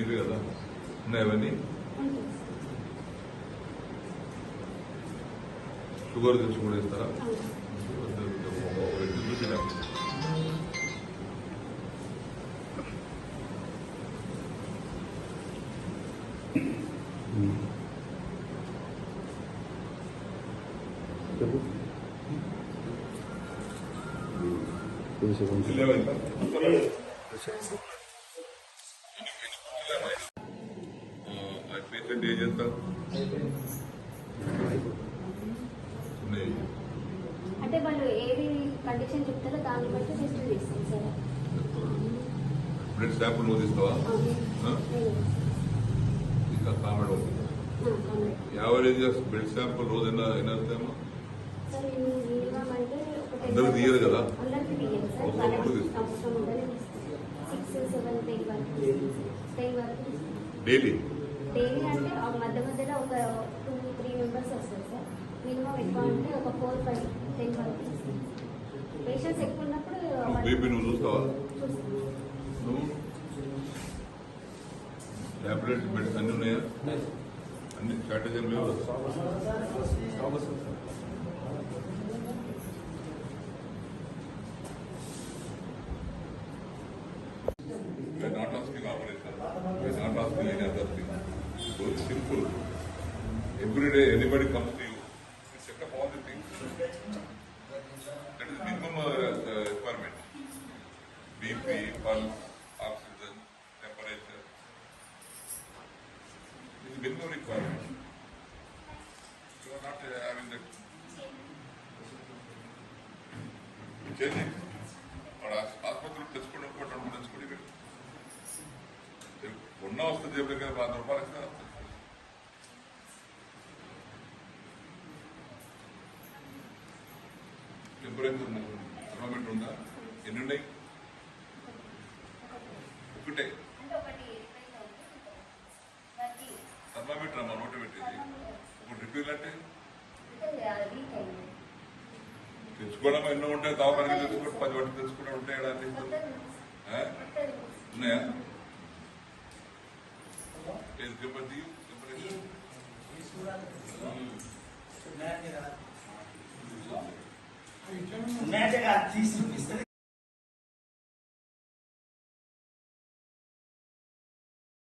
BP కదా ఉన్నాయి అవన్నీ షుగర్ తెచ్చి కూడా ఇస్తారా పేషెంట్ ఏం చేస్తారు అంటే వాళ్ళు ఏది కండిషన్ చెప్తారో దాన్ని బట్టి టెస్ట్ చేస్తాం సార్. బ్లడ్ శాంపుల్ నువ్వు తీస్తావా? ఇంకా కామెడీ యావరేజ్ బ్లడ్ శాంపుల్ రోజు ఎన్నమ్మా? అందరికి తీయదు కదా, డైలీ డైలీ అంటే మధ్య మధ్యలో ఒక 2-3 మెంబర్స్ వస్తారు సార్. మినిమం ఎక్కువ అంటే ఒక 4-5-10 వరకు పేషెంట్స్ ఎక్కువ ఉన్నప్పుడు. బీపీ నువ్వు చూస్తావా? నువ్వు టాబ్లెట్ మెడిసిన్ అన్ని ఉన్నాయా? అన్ని షార్టేజ్ ఏం లేవు. We're not asking operation. We're not asking any other thing. So it's simple. Every day anybody comes to you, you check up all the things. That is the minimum requirement. BP, pulse, oxygen, temperature. This is the minimum requirement. You are not having that. Changing. ఆసుపత్రులు తెచ్చుకోవడం తెచ్చుకుని ఉన్న వస్తుంది చెప్పి కదా ₹100 temperature thermometer ఉందా? ఎన్ని ఉన్నాయి? ఒకటే థర్మామీటర్ అమ్మా నోట పెట్టేది. ఒకటి రిపీల్ అంటే తెచ్చుకోవడం ఎన్నో ఉంటాయి. దావకానికి తెచ్చుకుంటే 10 వాటికి తెచ్చుకుంటే ఉంటాయి. ఉన్నాయా? టెంపరేచర్